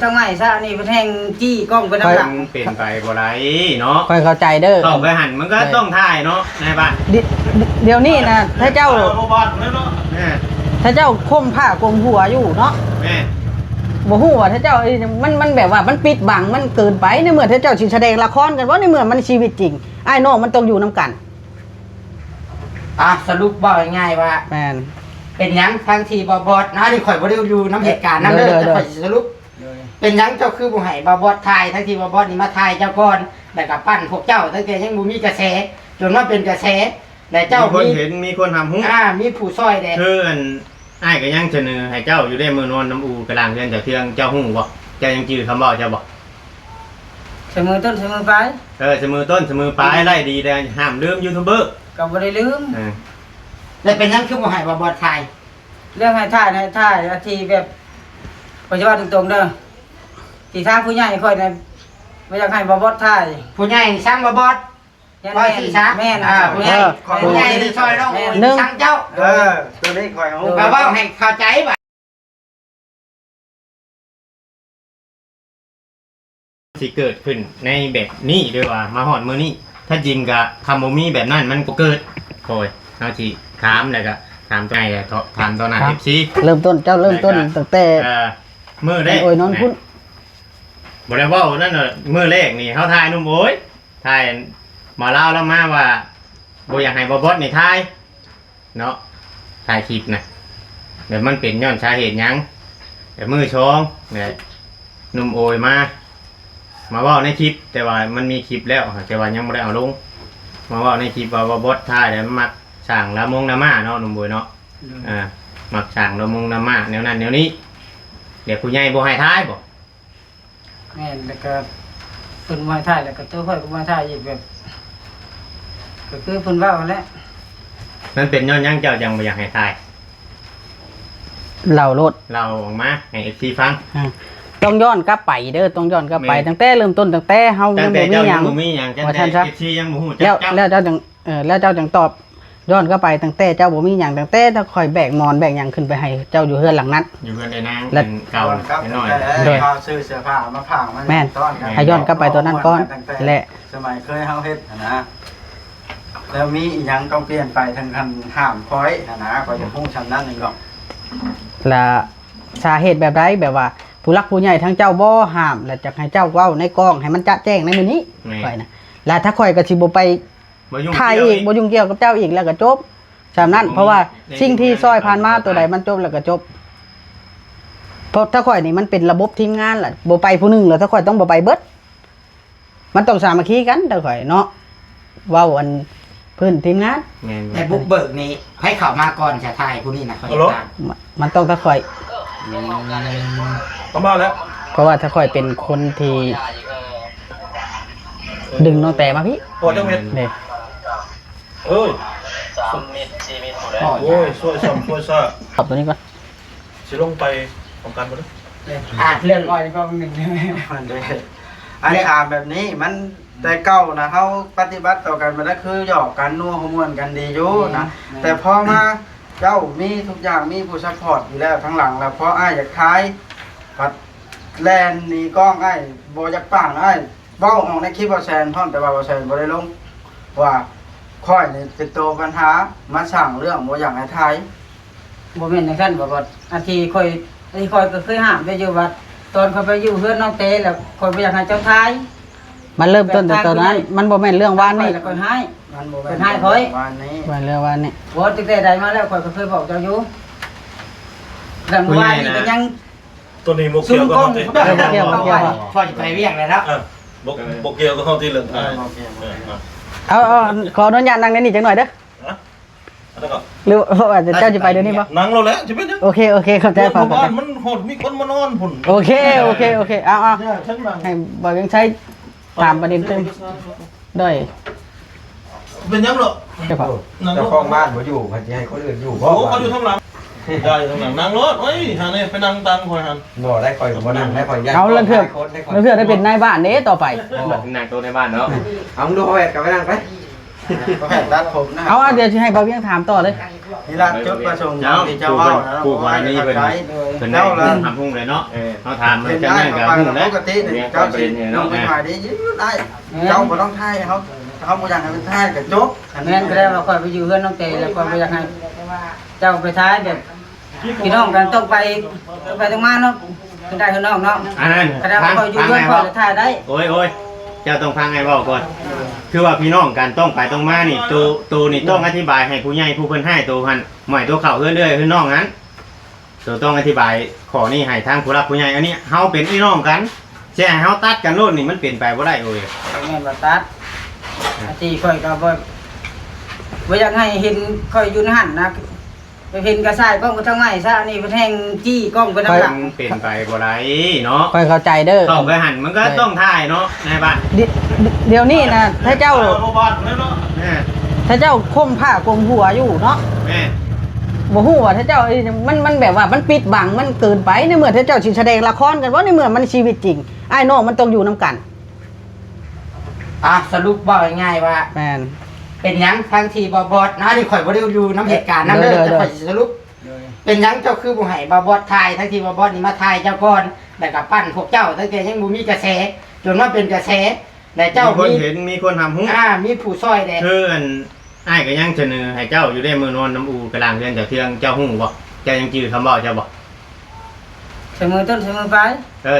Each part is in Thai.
ทั้งไม้ซะนี่เพิ่นแฮงจี้กล้องไปทางหลัง เปลี่ยนไปบ่ไรเนาะ ค่อยเข้าใจเด้อ เข้าไปหันมันก็ต้องถ่ายเนาะนายบ้าน เดี๋ยวนี้นะถ้าเจ้า โรบอทเนาะแม่ ถ้าเจ้าคมผ้ากลมหัวอยู่เนาะ แม่ บ่ฮู้ว่าถ้าเจ้ามันแบบว่ามันปิดบังมันเกินไปในเมื่อถ้าเจ้าสิแสดงละครกันว่าในเมื่อมันชีวิตจริงอ้ายน้องมันต้องอยู่นํกัน สรุปว่าง่ายๆว่า แม่น เป็นหยังทางที่บอสนะที่ข่อยบ่ได้อยู่น้ำเหตุการณ์นั้นเด้อแต่ข่อยสิสรุปเป็นหยังเจ้าคือบ่ให้บอสทายทั้งที่บอสนี่มาทายเจ้าก่อนแล้วก็ปั้นพวกเจ้าตั้งแต่ยังบ่มีกระแสจนมาเป็นกระแสและเจ้า มีคน มี เห็นมีคนทำหุ้ มีผู้ซอยแด คืออันอ้ายก็ยังเสนอให้เจ้าอยู่ได้มือนอนน้ำอูกระลางเรือนเจ้าเทืองเจ้าหุ้งบ่เจ้ายังจื้อคำบอกเจ้าบ่ เสมอต้นเสมอปลาย เสมอต้นเสมอปลายไล่ดีแต่ห้ามลืมยูทูบเบอร์ ก็บ่ได้ลืม แล้วเป็นหยังคือบ่ให้บอสทาย เรื่องให้ท่ายที่แบบปัจจุบันตรงๆเด้อที่ทางผู้ใหญ่ค่อยน่ะบ่อยากให้บอสท่าย ผู้ใหญ่สร้างบอส แม่นแม่น ผู้ใหญ่ผู้ใหญ่ที่ช่วยน้องสร้างเจ้า ตัวนี้คอยเอา แปลว่าให้เข้าใจบ่ สิเกิดขึ้นในแบบนี้ด้วยว่ามาหอดมือนี้ถ้าจริงกับคำโมมีแบบนั้นมันก็เกิดโอยเอาทีถามแล้วก็ถามตัวไหนถามตอนนั้นเอฟซี เริ่มต้นเจ้าเริ่มต้นตั้งแต่ มือแรก โอ้ยนอนพุ่น บริวารนั่นน่ะมือแรกนี่เขาทายนุ่มโอ้ยทายมาเล่าแล้วมาว่าโบอยากให้บอบอสนี่ทายเนาะทายคลิปนะเดี๋ยวมันเป็นย้อนสาเหตุยังเดี๋ยวมือช้องเนี่ยนุ่มโอยมาเว่าในคลิปแต่ว่ามันมีคลิปแล้วแต่ว่ายังไม่ได้เอาลงมาเว่าในคลิปว่าบอสทายเดี๋ยวมักสั่งละมงละมาเนาะนุ่มโอยเนาะมักสั่งละมงละมาแนวนั้นแนวนี้เดี๋ยวผู้ใหญ่บ่ให้ทายบ่ แม่นแล้วก็เพิ่นมาท่ายแล้วก็ตัวค่อยก็มาท่ายอีกแบบก็คือเพิ่นว่าแหละ นั่นเป็นย้อนยังเจ้ายังบ่อยากให้ทาย เหล่ารถ เราออกมาให้เอฟซีฟัง ต้องย้อนกลับไปเด้อต้องย้อนกลับไปตั้งแต่เริ่มต้นตั้งแต่เฮา ตั้ ยัง ง แต่ บ่มี เจ้า ห ยั ยัง ง บ่มีหยังตั้ง ว่า แต่ ท่านซะ เอฟซียังบ่ฮู้ แล้ว จัก แล้วเจ้าจังแล้วเจ้าจังตอบย้อนกลับไปตั้งแต่เจ้าบ่มีหยังตั้งแต่ถ้าคอยแบกหมอนแบกหยังขึ้นไปให้เจ้าอยู่เฮือนหลังนั้น อยู่กันได้นาง และ เป็นเก่าไปหน่อย เขาซื้อเสื้อผ้ามาผ่างมัน แม่น ต้อนกัน ให้ย้อนกลับไปตัวนั้นก่อนและ สมัยเคยเฮาเฮ็ดนะแล้วมีอีหยังต้องเปลี่ยนไปทางคันห้ามคอยนะก็จะพุ่งชำนั้นนึงก็ และสาเหตุแบบใดแบบว่าผู้รักผู้ใหญ่ทั้งเจ้าบ่ห้ามและจะให้เจ้าเว้าในกล้องให้มันจะแจ้งในมื้อนี้ข่อยนะและถ้าข่อยก็สิบ่ไป บ่ยุ่ง ถ่าย เกี่ยว อีกบ่ยุ่งเกี่ยวกับเจ้าอีกแล้วก็จบฉะนั้นเพราะว่าสิ่งที่ซอยผ่านมาตัวใดมันจบแล้วก็จบเพราะถ้าข่อยนี่มันเป็นระบบทีมงานล่ะบ่ไปผู้หนึงแล้วถ้าข่อยต้องบ่ไปเบิดมันต้องสามัคคีกันถ้าข่อยเนาะเว้าอันพื้นทีมงาน แม่น แต่บุกเบิกนี่ให้เข้ามาก่อนจะทายผู้นี้นะเขาจะตาม มันต้องถ้าข่อย ต้องมาแล้ว เพราะว่าถ้าข่อยเป็นคนที่ดึงน้องแต่มาพี่ พอจังเม็ด นี่ เอ้ยโอ้ยช่วยซ่อมช่วยซ่า ตอบตัวนี้ก่อน สิลงไปของกันบ่เด้อ เรื่อง ร้อยก็หนึ่ง มันเด้ออันนี้อาแบบนี้มันแต่เก่านะเฮาปฏิบัติต่อกันมาได้คือหยอกกันนัวหัวม่วนกันดีอยู่นะแต่พอมาเจ้ามีทุกอย่างมีผู้ซัพพอร์ตอยู่แล้วทั้งหลังแล้วพออ้ายอยากขายปัดแลนหนีกล้องอ้ายบ่อยากปังอ้ายเว้าออกในคลิปบ่แซนพร้อมแต่ว่าบ่แซนบ่ได้ลงว่าค่อยนี่เป็นตัวปัญหามาสั่งเรื่องบ่อยากให้ทาย บ่แม่นจังซั่นบ่บ่อันที่ค่อยก็เคยห้ามไปอยู่ว่าตอนเขาไปอยู่เฮือนน้องเต้แล้วค่อยบ่อยากให้เจ้าทาย มันเริ่มต้นแต่ตอนนั้น มันบ่แม่นเรื่องวานนี่ แล้วค่อยให้ มันบ่ เป็นให้ค่อย วันนี้ บ่เรื่องวานนี่ บ่ตั้งแต่ใดมาแล้วค่อยก็เคยบอกเจ้าอยู่แล้วเมื่อวานนี่ก็ยัง ตัวนี้บกเกี่ยวกับเขาที่ เกี่ยวเกี่ยว พอจะไปเวียงเลยแล้ว บกเกี่ยวกับเขาที่เรื่องไทย เอาขออนุญาตนั่งในนี่จังหน่อยเด้อ แล้วก็ หรือว่าเจ้าจะไปเดี๋ยวนี้บ่ นั่งเราแล้วจะเป็นยัง โอเคเข้าใจพอ บ้านมันโหดมีคนมานอนผุน โอเคเอา ฉันนั่ง ให้บ่ยังใช้ตามประเด็นเต็มด้วย เป็นยังเหรอ เจ้าของ นั่งร เจ้า ถ ของบ้านบ่อยู่เพิ่นสิให้คนอื่นอยู่บ่ โอ้เขาอยู่ข้างหลังได้อยู่ข้างหลังนั่งรถเฮ้ยฮะนี่ไปนั่งตังคอยหัน บ่ได้คอยก็บ่นั่งได้คอยย้าย เอาเรื่องเถื่อนได้เป็นนายบ้านเด้ต่อไป นางตัวในบ้านเนาะ เอามึงดูเอาแหวนกลับไปนั่งไป ก็ให้ตัดผมนะ เอาเดี๋ยวสิให้บ่าวเวียงถามต่อเลย นี่ล่ะจุดประสงค์ เจ้า ที่เจ้าเว้านะ ผู้วานี่เพิ่น ใช้ เพิ่นได้ทำพุ่งเลยเนาะเขาถามมัน เป็น จะ ได้ นั่น ก็ กับ ไป พุ่งแล้ว ปกตินี่เจ้าสิลงไปถ่ายได้ยืดได้เจ้าบ่ต้องถ่ายเขาบ่อยากให้เป็นถ่ายก็จบ แม่นก็ได้ว่าคอยไปอยู่เพื่อนน้องเตแล้วคอยไปอยากให้เจ้าไปท้ายแบบพี่น้องกันต้องไปตรงมาเนาะคือได้คือน้องเนาะ อันนั้น ก็ได้ว่าคอยอยู่เพื่อนคอยจะถ่ายได้ โอ้ยเจ้าต้องฟังไงบอกก่อนคือว่าพี่น้องกันต้องไปต้องมานี่ตัวนี่ต้องอธิบายให้ผู้ใหญ่ผู้เพิ่นให้ตัวพันหมายตัวเข่าเรื่อยๆคือน้องนั้นตัวต้องอธิบายขอนี่ให้ทางผู้รักผู้ใหญ่อันนี้เฮาเป็นพี่น้องกันแช่เฮาตัดกันโน่นนี่มันเปลี่ยนไปบ่ได้โอ้ย แม่นว่าตัดอาทีคอยก็บ่อยากให้เห็นคอยอยู่ในหันนะไปเห็นกระสายกล้องก็ทั้งไม้ซะนี่ไปแทงจี้กล้องไปน้ำหลัง มันเปลี่ยนไปบ่ได้เนาะ ค่อยเข้าใจเด้อ เข้าไปหันมันก็ต้องถ่ายเนาะในบ้าน เดี๋ยวนี้นะถ้าเจ้า บอลแล้วเนาะ แม่ ถ้าเจ้าคมผ้ากลมหัวอยู่เนาะ แม่ บ่ฮู้ว่าถ้าเจ้ามันแบบว่ามันปิดบังมันเกินไปในเมื่อถ้าเจ้าสิแสดงละครกันว่าในเมื่อมันชีวิตจริงอ้ายน้องมันต้องอยู่นํกัน สรุปว่าง่ายๆว่า แม่น เป็นหยังทางทีบอสนะนี่ข่อยบ่ได้อยู่น้ำเหตุการณ์นั้นเลยแต่ข่อยสิสรุปเป็นหยังเจ้าคือบ่ให้บอสทายทั้งทีบอสนี่มาทายเจ้าก่อนแล้วก็ปั้นพวกเจ้าตั้งแต่ยังบ่มีกระแสจนว่าเป็นกระแสและเจ้า มีคน มี เห็นมีคนทำหุ้ง มีผู้ซอยแด คืออันอ้ายก็ยังเสนอให้เจ้าอยู่ได้มือนอนน้ำอูกระลางเรือนเจ้าเทืองเจ้าหุ้งบ่เจ้ายังจื้อคำบอกเจ้าบ่ เสมอต้นเสมอปลาย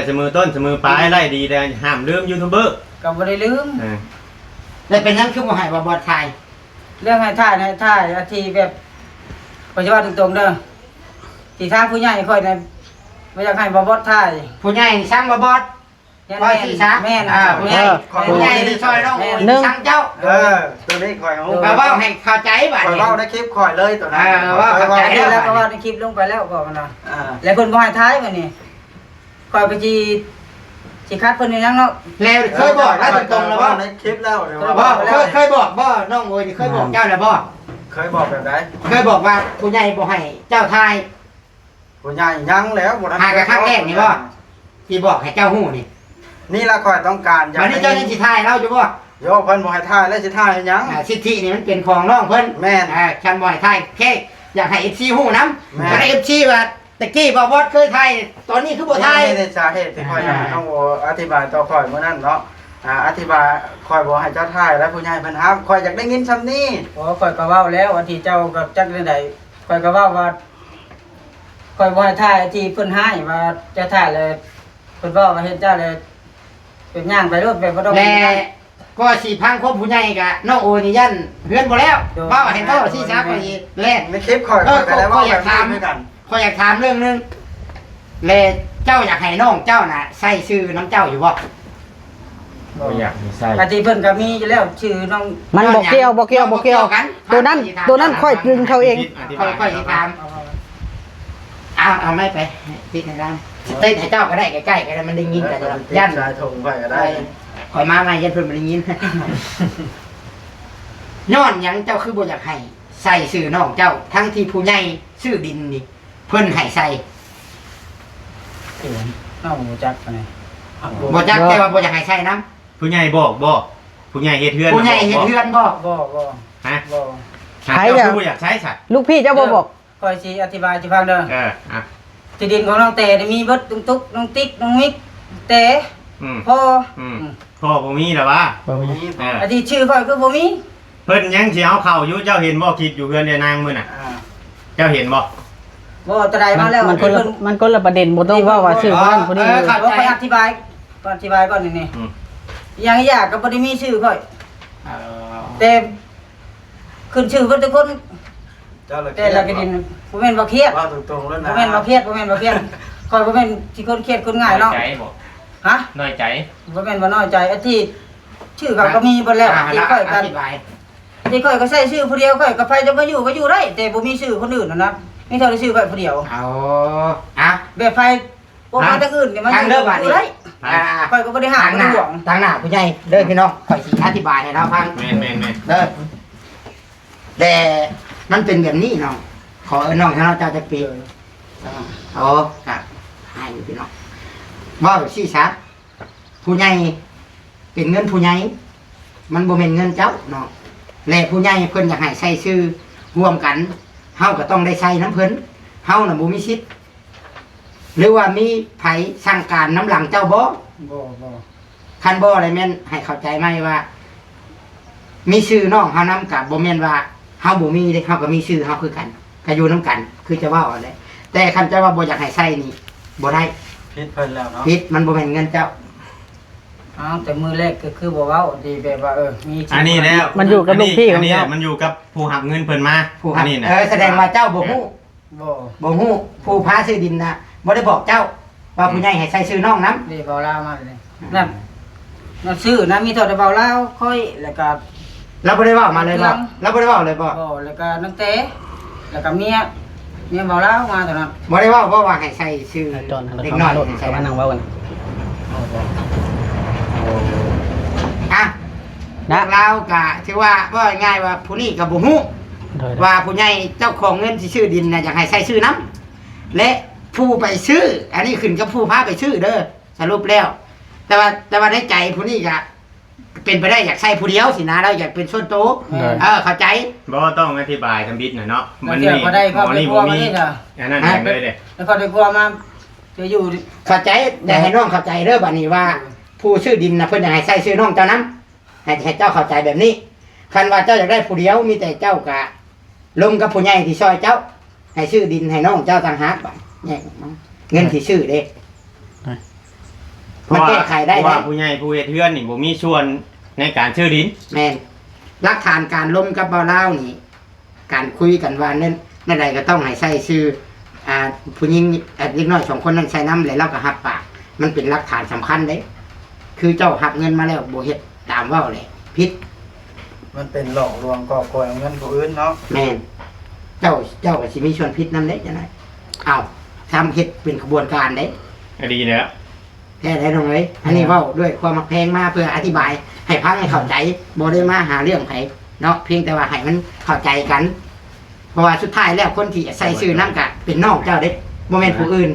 เสมอต้นเสมอปลายไล่ดีแต่ห้ามลืมยูทูบเบอร์ ก็บ่ได้ลืม และเป็นหยังคือบ่ให้บอสทายเรื่องให้ทายอาทีแบบปัจจุบันตรงๆเด้อที่ทางผู้ใหญ่ค่อยน่ะบ่อยากให้บอสทายผู้ใหญ่สั่งบอสว่าสิซะแม่นผู้ใหญ่นี่ซอยน้องสั่งเจ้า ตัวนี้คอยเอา ก็เว้าให้เข้าใจบัด คอย นี้ เว้าในคลิปคอยเลยตัวนั้น ว่าเข้าใจ แล้ แล้วก็ว่าในคลิปลงไปแล้วก็มันน่ะ แล้วเพิ่นบ่ให้ท้ายบัดนี้คอยไปสิคัดเพิ่นนี่ยังเนาะแล้วเคยบอกแล้วตรงๆแล้วบ่ ในคลิปแล้วเดี๋ยว บ่เคยบอกบ่น้องโอยนี่เคยบอกเจ้าแล้วบ่ เคยบอกแบบไหน เคยบอกว่าผู้ใหญ่บ่ให้เจ้าทาย ผู้ใหญ่ยังแล้วบ่ทัน หากะครั้งแรกนี่บ่ที่บอกให้เจ้าฮู้นี่ นี่ละคอยต้องการ วันนี้เจ้ายังสิทายเราอยู่บ่ โยเพิ่นบ่ให้ถ่ายแล้วสิถ่ายให้หยัง สิทธินี่มันเป็นของน้องเพิ่น แม่น ฉันบ่ให้ทายแค่อยากให้ FC ฮู้นำ แม่ ก็ได้ FC ว่าตะกี้บ่บอสเคยทายตอนนี้คือบ่ทาย นี่สาเหตุที่คอยต้องอธิบายต่อคอยเมื่อนั้นเนาะอธิบายคอยบอกให้เจ้าถ่ายแล้วผู้ใหญ่เพิ่นห้ามคอยอยากได้ยินซ้ำนี้ โอ้ข่อยก็เว้าแล้วว่าที่เจ้ากับจักเรื่องใดข่อยก็เว้าว่าข่อยบ่ให้ทายที่เพิ่นให้ว่าจะทายเลยเพิ่นเว้าว่าเฮ็ดเจ้าเลยเป็นย่างไปรถแบบบ่ต้องก็สิพังคบผู้ใหญ่กะน้องโอนี่ยันเฮือนบ่แล้วเว้าให้เว้าสิซะข่อยแลก ในคลิปคอยก็ได้ว่าแบบนี้ด้วยกัน ข่อยอยากถามเรื่องนึงแลเจ้าอยากให้น้องเจ้าน่ะใส่ชื่อน้ำเจ้าอยู่บ่ ไม่อยากให้ใส่ ปฏิเพิ่นก็มีอยู่แล้วชื่อน้อง มันบ่เกี่ยวกันตัวนั้นค่อยกลึงเขาเอง ค่อยๆถามเอาไม่ไปติดในร้านเต้นให้เจ้าก็ได้ใกล้ๆกันมันได้ยินแต่ยัน ชายทงไปก็ได้ คอยมาใหม่ยันเพิ่นบ่ได้ยินย้อนหยังเจ้าคือบ่อยากให้ใส่ชื่อน้องเจ้า ทั้งที่ผู้ใหญ่ชื่อดินนี่เพิ่นให้ใส่น้องบ่จักปานใดบ่จักแต่ว่าบ่อยากให้ใส่นำ ผู้ใหญ่บอกบ่ผู้ใหญ่เฮ็ดเฮือน ผู้ใหญ่เฮ็ดเฮือนบ่ ฮะ บ่ ใครเจ้าผู้อยากใช้สัตว์ ลูกพี่เจ้าบ่บอก คอยสิอธิบายให้ฟังเด้อ อ่ะ ที่ดินของน้องเตนี่มีเบิดตุ้งตุ๊กน้องติ๊กน้องมิกเต พ่อ พ่อบ่มีหรอวะ อันที่ชื่อข่อยคือบ่มี เพิ่นยังสิเอาเข้าอยู่เจ้าเห็นบ่คลิปอยู่เฮือนเดนางมื้อน่ะเจ้าเห็นบ่ บ่ตะไดมาแล้ว มันคนละประเด็นบ่ต้องว่าชื่อคนนั้นคนนี้ ครับค่อยอธิบายก่อนนี่อย่างยากก็บ่ได้มีชื่อข่อยแต่ขึ้นชื่อเพิ่นทุกคนแต่ละกระดินบ่แม่นบ่เครียด ว่าตรงๆแล้วนะ บ่แม่นบ่เครียดข่อยบ่แม่นที่คนเครียดคนง่ายเนาะ ใจบ่ ฮะ น้อยใจ บ่แม่นบ่น้อยใจอันที่ชื่อเขาก็มีเบิดแล้วที่ข่อยกันที่ข่อยก็ใช้ชื่อผู้เดียวข่อยก็ไปจะมาอยู่ก็อยู่ได้แต่บ่มีชื่อคนอื่นนะมีเท่าได้ชื่อข่อยผู้เดียวแบบไผบ่มาจากอื่นนี่มันอยู่ได้ข่อยก็บ่ได้หาบ่ได้หวงทางหน้าผู้ใหญ่เด้อพี่น้องข่อยสิอธิบายให้เราฟัง แม่น เด้อแต่มันเป็นแบบนี้น้องขอน้องให้เราเจ้าจะปีครับให้พี่น้องว่าแบบซี่ซะผู้ใหญ่เป็นเงินผู้ใหญ่มันบ่แม่นเงินเจ้าเนาะ และผู้ใหญ่เพิ่นอยากให้ใช้ชื่อร่วมกันเฮาก็ต้องได้ใช้น้ำเพิ่นเฮาน่ะบ่มีสิทธิ์หรือว่ามีไผสั่งการน้ำหลังเจ้าบ่ บ่ คันบ่อะไรแม่นให้เข้าใจไหมว่า มีชื่อน้องเฮานํกับบ่แม่นว่าเฮาบ่มีเด้เฮาก็มีชื่อเฮาคือกันก็อยู่นํกัน คือจะเว้าอะไรแต่คันเจ้าว่าบ่อยากให้ใช้นี่บ่ได้ ผิดเพิ่นแล้วเนาะ ผิดมันบ่แม่นเงินเจ้า อ้าวแต่มือแรกก็คือบอกว่าดีแบบว่ามี อันนี้แล้ว มันอยู่กับลูกพี่ของ อันนี้ เจ้า มันอยู่กับผู้หับเงินเพิ่นมา ผู้ อันนี้นะ แสดงว่าเจ้าบ่ฮู้ บ่ บ่ฮู้ผู้พาซื้อดินน่ะบ่ได้บอกเจ้า ว่าผู้ใหญ่ให้ใช้ชื่อน้องนํ ดีเบาลาวมาเลยนั่นชื่อนะมีเท่าแต่เบาลาวค่อยแล้วก็ เราบ่ได้เว้ามาเลยบ่เราบ่ได้เว้าเลยบ่ บ่แล้วก็น้องเต้แล้วก็เมียเบาลาวมาเท่านั้น บ่ได้เว้าว่าให้ใช้ชื่อ จอนทาง เด็ก เข้า น้อ มาย รถ ให้ใช้ เขามานั่งเว้ากัน อ่ะ นะ เราก็ถือว่าง่ายว่าผู้นี้ก็บ่ฮู้ โดย ว่าผู้ใหญ่เจ้าของเงินที่ชื่อดินน่ะอยากให้ใช้ชื่อน้ำและผู้ไปชื่อ อันนี้ขึ้นกับผู้พาไปชื่อเด้อสรุปแล้ว แต่ว่าในใจผู้นี้ก็เป็นไปได้อยากใช้ผู้เดียวสินะแล้วอยากเป็นส่วนโตวเข้าใจ บ่ต้องอธิบายทำบิดน่ะเนาะ มันเดี๋ยวก็ได้ก็ไปกลัวมานี่จ้ะ อันนั้นอย่างเลยเด้ แล้วก็ได้กลัวมาจะอยู่ เข้าใจแต่ให้น้องเข้าใจเด้อบัดนี้ว่า ผู้ชื่อดินน่ะเพิ่นอยากให้ใช้ชื่อน้องเจ้านํให้เจ้าเข้าใจแบบนี้คันว่าเจ้าอยากได้ผู้เดียวมีแต่เจ้าก็ลงกับผู้ใหญ่ที่ซอยเจ้า ให้ชื่อดินให้น้องเจ้าต่างหากบัดแยกออกมาเงินที่ชื่อเด้มันแก้ไขได้ เพราะ ไหม ว่าผู้ใหญ่ผู้เฮ็ดเฮือนนี่บ่มีส่วนในการชื่อดิน แม่นหลักฐานการล้มกับเบาเล่าวนี่ การคุยกันว่านั่นใดก็ต้องให้ใส่ชื่อผู้หญิงเล็กน้อย2คนนั้นใส่น้ำแล้วเราก็หับปาก มันเป็นหลักฐานสำคัญเด้ คือเจ้าหับเงินมาแล้วบ่เฮ็ดตามเว้าแหละผิด มันเป็นหลอกลวงก่อกวนเงินผู้อื่นเนาะ แม่นเจ้าก็สิมีส่วนผิดนำเด้จังได๋อ้าวทำเฮ็ดเป็นขบวนการเด้ ดีแล้ว แท้ได้ตรงเลยอันนี้เว้าด้วยความมักแพงมาเพื่ออธิบาย ให้พังให้เข้าใจบ่ได้มาหาเรื่องไผเนาะเพียงแต่ว่าให้มันเข้าใจกัน เพราะว่าสุดท้ายแล้วคนที่ใส่ชื่อน้ำกะเป็นน้องเจ้าเด้บ่แม่นผู้อื่น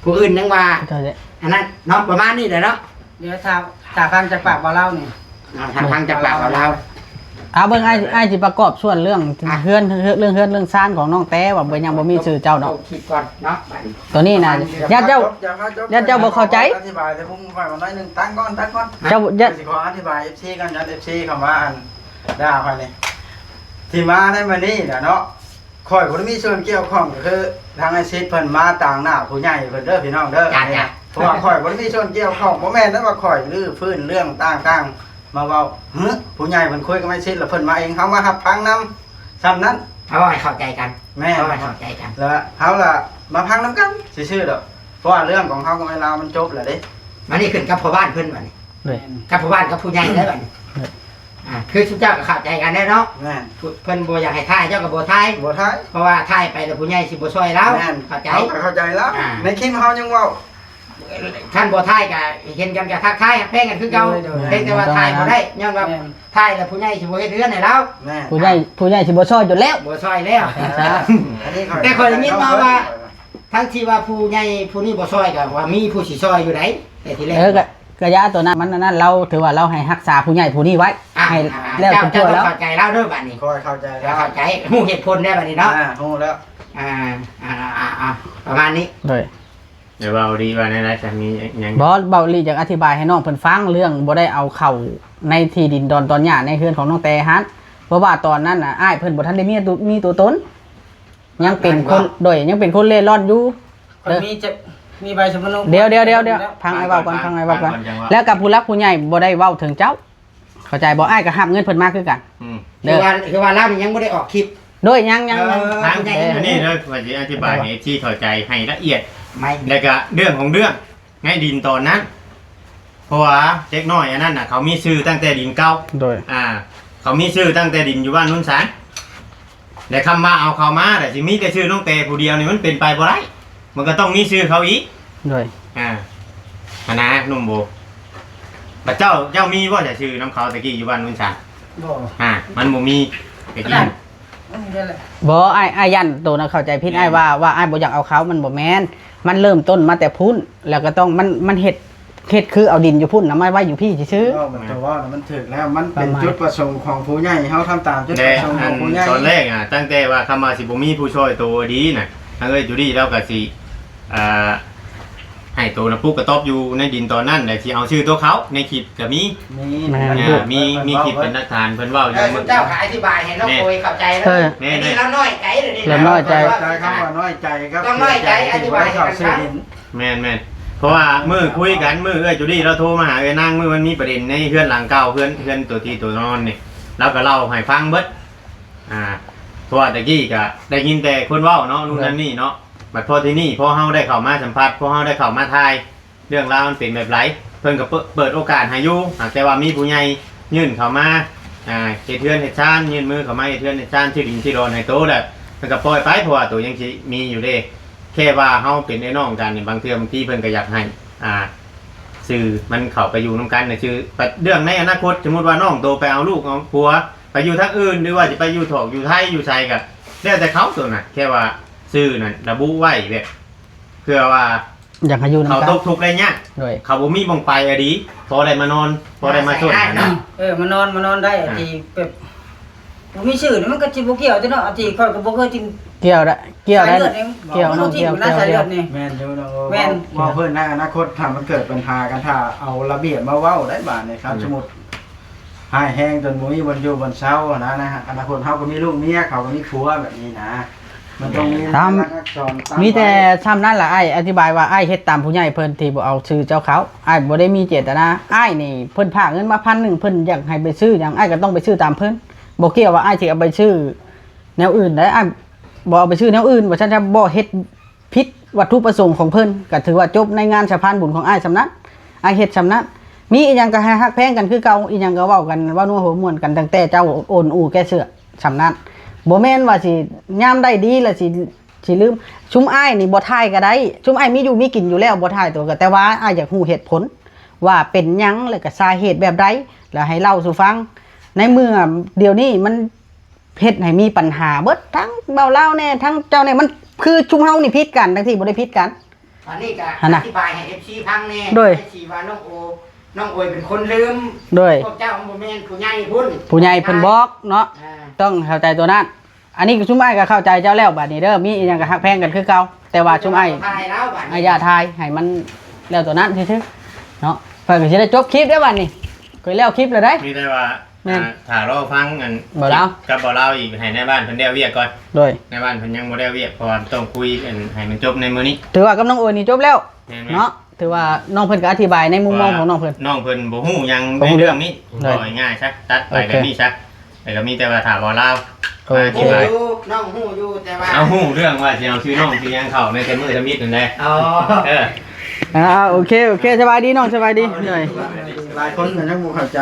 ผู้อื่นยังว่า เข้าใจ อันนั้นเนาะประมาณนี้แหละเนาะ เดี๋ยวถ้าฟังจากปากเบาลาวนี่ ทางจากปากของเรา เอาเบิ่งอ้ายสิประกอบส่วนเรื่องเฮือนเรื่องซ่านของน้องแต้ว่าบ่ยังบ่มีชื่อเจ้าเนาะ คิดก่อนเนาะบัดนี้ ตัวนี้น่ะญาติเจ้า ญาติเจ้าบ่เข้าใจ อธิบายแต่ผมค่อยมาหน่อยหนึงตั้งก่อน เจ้าญาติ สิขออธิบาย FC กันยัน FC คำว่าอันด่าค่อยนี่ที่มาในมื้อนี้น่ะเนาะข่อยบ่ได้มีส่วนเกี่ยวข้องก็คือทางไอ้ซิดเพิ่นมาต่างหน้าผู้ใหญ่เพิ่นเด้อพี่น้องเด้อ จ้ะ เพราะว่าข่อยบ่ได้มีส่วนเกี่ยวข้องบ่แม่นแต่ว่าข่อยลื้อฟื้นเรื่องต่างๆมาเว้าผู้ใหญ่เพิ่นคุยกับไอ้ซิดแล้วเพิ่นมาเองเฮามารับฟังนํซ้ำนั้น เอาให้เข้าใจกัน แม่ เอาให้เข้าใจกัน แล้วเฮาล่ะมาพังนํกันซื่อๆดอกเพราะว่าเรื่องของเฮากับไอ้ลาวมันจบแล้วเด้ มานี่ขึ้นกับพ่อบ้านเพิ่นบัดนี้ เลย กับพ่อบ้านกับผู้ใหญ่ได้บัดนี้คือทุกเจ้าก็เข้าใจกันได้เนาะ แม่น เพิ่นบ่อยากให้ทายเจ้าก็บ่ทาย บ่ท้าย เพราะว่าทายไปแล้วผู้ใหญ่สิบ่ช่วยเรา แม่น เข้าใจ เฮาก็เข้าใจแล้ว อ่า ในคลิปเฮายังเว้า ท่านบ่ทายก็เห็นกันก็ทักทายแพงกันคือเก่าเพียงแต่ว่าทายบ่ได้ย้อนว่าทายแล้วผู้ใหญ่สิบ่เฮ็ดเรือนให้เรา แม่ ผู้ใหญ่สิบ่ซอยอยู่แล้ว บ่ช่วยแล้ว อันนี้ข่อย แต่ข่อยได้ยินมาว่า ทั้งที่ว่าผู้ใหญ่ผู้นี้บ่ช่วยก็ว่ามีผู้สิช่วยอยู่ไหนแต่ทีแรก ก็ยาตัวนั้นมันนั่นเราถือว่าเราให้รักษาผู้ใหญ่ผู้นี้ไว้ให้แล้ว เจ้า ทุก เจ้า ตัว ต้อง แล้ว เข้าใจเราเด้อบัดนี้ ข่อยเข้าใจ แล้ แล้ว ว เข้าใจฮู้เหตุผลได้บัดนี้เนาะ ฮู้แล้ว ประมาณนี้ โดย เดี๋ยวเอาดีว่าในรายการนี้ยัง บอสเบาลีอยากอธิบายให้น้องเพิ่นฟังเรื่องบ่ได้เอาเข้าในที่ดินดอนตอนหญ้าในเฮือนของน้องแต่ฮัทเพราะว่าตอนนั้นน่ะอ้ายเพิ่นบ่ทันได้มีตัวตนยังเป็นคนโดยยังเป็นคนเล่ร่อนอยู่ คนมีใบสมนุ เดี๋ยวฟังไอ้เว้าก่อนแล้วกับผู้รักผู้ใหญ่บ่ได้เว้าถึงเจ้า เข้าใจบ่อ้ายก็หับเงินเพิ่นมาคือกัน คือว่าเรานี่ยังบ่ได้ออกคลิป โดยยัง ทางอันนี้เลยว่าจะอธิบายให้ที่เข้าใจให้ละเอียด ไม่ แล้วก็เรื่องของเรื่องให้ดินตอนนั้น เพราะว่าเด็กน้อยอันนั้นน่ะเขามีชื่อตั้งแต่ดินเก่า โดย เขามีชื่อตั้งแต่ดินอยู่บ้านนุ่นสารแต่คำมาเอาเขามาแต่สิมีแต่ชื่อน้องเตผู้เดียวนี่มันเป็นไปบ่ได้มันก็ต้องมีชื่อเขาอีก โดย อันนะนุ่มโบบัดเจ้ามีว่าจะชื่อน้ำเขาตะกี้อยู่บ้านนุ่นสาร บ่ มันบ่มีตะกี้ นี่แหละ บ่อ้ายยันตัวนั้นเข้าใจผิดอ้ายว่าอ้ายบ่อยากเอาเขามันบ่แม่นมันเริ่มต้นมาแต่พุ่นแล้วก็ต้องมันเฮ็ด เฮ็ดคือเอาดินอยู่พุ่นน่ะมาไว้อยู่พี่ซื่อ ก็มันตัวว่ามันถึกแล้วมันเป็นจุดประสงค์ของผู้ใหญ่เขาทำตามจุด แต่ ประสงค์ของผู้ใหญ่ ตอนแรกอ่ะตั้งแต่ว่าคำว่าสิบ่มีผู้ช่วยตัวดีน่ะทางเอ้ยจูดี้แล้วก็สิอ่าให้ตัวนะปุ๊กกระต๊อบอยู่ในดินตอนนั้นแต่ที่เอาชื่อตัวเขาในคลิปก็มี มีคลิปเป็นหลักฐานเพิ่นเว้าอยู่ คุณเจ้าก็อธิบายให้น้องโอยเข้าใจแล้ว ๆ นี่เราน้อยใจเดี๋ยวนี้ เราน้อยใจ ใจคำว่าน้อยใจครับ ต้องน้อยใจอธิบายให้ เขา กัน ซื้อ ฟัง ดิน แม่นเพราะว่ามือคุยกันมือเอ้ยจูดี้เราโทรมาหาเอ้ยนางมือมันมีประเด็นในเพื่อนหลังเก่าเพื่อนตัวที่ตัวนอนนี่เราก็เล่าให้ฟังเบิดเพราะว่าตะกี้ก็ได้ยินแต่คนเว้าเนาะนู่นนั่นนี่เนาะบัดพอที่นี่พอเฮาได้เข้ามาสัมภาษณ์พอเฮาได้เข้ามาทายเรื่องราวมันเป็นแบบไรเพิ่นก็เปิดโอกาสให้อยู่แต่ว่ามีผู้ใหญ่ยื่นเข้ามาเฮ็ดเทือนเฮ็ดชานยื่นมือเข้ามาเฮ็ดเทือนเฮ็ดชานชื่อดินชื่อดอนให้โตแล้วเพิ่นก็ปล่อยไปเพราะว่าตัวยังสิมีอยู่เด้แค่ว่าเฮาเป็นไอ้น้องกันนี่บางเทื่อบางทีเพิ่นก็อยากให้สื่อมันเข้าไปอยู่นํกันน่ะชื่อเรื่องในอนาคตสมมุติว่าน้องโตไปเอาลูกเอาผัวไปอยู่ทางอื่นหรือว่าจะไปอยู่ถอกอยู่ไทยอยู่ไสก็แล้วแต่เขาตัวน่ะแค่ว่าชื่อนั่นระบุไว้แบบเพื่อว่า อยากให้อยู่นำ เขา กั ต น กทุกข์ได้ยาก โดย เขาบ่มีบ่งไปอะดีพอได้มานอนพอได้มาช่วยนะ มานอนได้อะที่แบบบ่มีชื่อนี่มันก็สิบ่เกี่ยวจังเนาะอะที่ค่อยก็บ่เคยกิน เกี่ยวได้เกี่ยวได้ สาลือดนี่ เกี่ยว บ่ น้อง รู้ที่ เกี่ยว น่าสายเลือดนี่ แม่นอยู่นะ แม่น ว่าเพื่อนในอนาคตถ้ามันเกิดปัญหากันถ้าเอาระเบียบมาเว้าได้บาดนี่ครับสมมุติหายแห้งจนบ่มีวันอยู่วันเช้านะฮะอนาคตเฮาก็มีลูกเมียเขาก็มีผัวแบบนี้นะมันต้องมี ตาม หลักอักษราม มีแต่ซ้ำนั่นล่ะอ้ายอธิบายว่าอ้ายเฮ็ดตามผู้ใหญ่เพิ่นที่บ่เอาชื่อเจ้าเขาอ้ายบ่ได้มีเจตนาอ้ายนี่เพิ่นพากเงินมา1,000เพิ่นอยากให้ไปซื้อหยังอ้ายก็ต้องไปซื้อตามเพิ่นบ่เกี่ยวว่าอ้ายสิเอาไปซื้อแนวอื่นได้อ้ายบ่เอาไปซื้อแนวอื่นว่าฉันจะบ่เฮ็ดผิดวัตถุประสงค์ของเพิ่นก็ถือว่าจบในงานสะพานบุญของอ้ายสำนั้นอ้ายเฮ็ดสำนั้นมีอีหยังก็ให้ฮักแพงกันคือเก่าอีหยังก็เว้ากันเว้านัวหัวม่วนกันตั้งแต่เจ้าโอนอู่แก้เสื้อสำนั้นบ่แม่นว่าสิยามได้ดีแล้วสิลืมชุมอ้ายนี่บ่ทายก็ได้ชุมอ้ายมีอยู่มีกินอยู่แล้วบ่ทายตัวก็แต่ว่าอ้ายอยากฮู้เหตุผลว่าเป็นหยังแล้วก็สาเหตุแบบใดแล้วให้เล่าสู่ฟังในเมื่อเดี๋ยวนี้มันเฮ็ดให้มีปัญหาเบิดทั้งเบาเล่าแน่ทั้งเจ้าแน่มันคือชุมเฮานี่ผิดกันทั้งที่บ่ได้ผิดกัน อันนี้ก็ หั่น อ น่ะ ธิบายให้ FC ฟังแน่ โดย ให้ชีว่าน้องโอยเป็นคนลืม โดย พวกเจ้าบ่แม่นผู้ใหญ่พุ่น ผู้ใหญ่เพิ่นบอกเนาะ อ่า ต้องเข้าใจตัวนั้น อันนี้ชุมอ้ายก็เข้าใจเจ้าแล้วบัดนี้เด้อมีอีหยังก็ฮักแพงกันคือเก่าแต่ว่าชุมอ้าย ทายแล้วบัด อาญาทายให้มันแล้วตัวนั้นซื่อๆเนาะเพิ่นก็สิได้จบคลิปได้อบัดนี้เคยแล้วคลิปแล้วได้ มีแต่ว่า แม่น ถ้ารอฟังกัน บ่เล่า กับบ่เล่าอีกให้ในบ้านเพิ่นได้เวียกก่อน โดย ในบ้านเพิ่นยังบ่ได้เวียกเพราะว่าต้องคุยกันให้มันจบในมื้อนี้ ถือว่ากับน้องโอยนี่จบแล้ว แม่นไหม เนาะถือว่าน้องเพิ่นก็อธิบายในมุมมองของน้องเพิ่น น้องเพิ่นบ่ฮู้หยัง บ่ ใน ฮู้ เรื่องนี้ ได้ บ่ง่ายๆซะตัดไป โอเค แบบนี้ซะแต่ก็มีแต่ว่าถ้าบ่เล่า โอเค อธิบาย น้องฮู้อยู่แต่ว่า เอาฮู้เรื่องว่าสิเอาชื่อน้องชื่อหยังเข้าในแต่มื้อทมิตนั่นแหละ อ๋อ เออ โอเคสบายดีน้องสบายดีเหนื่อย หลายคนก็ยังบ่เข้าใจ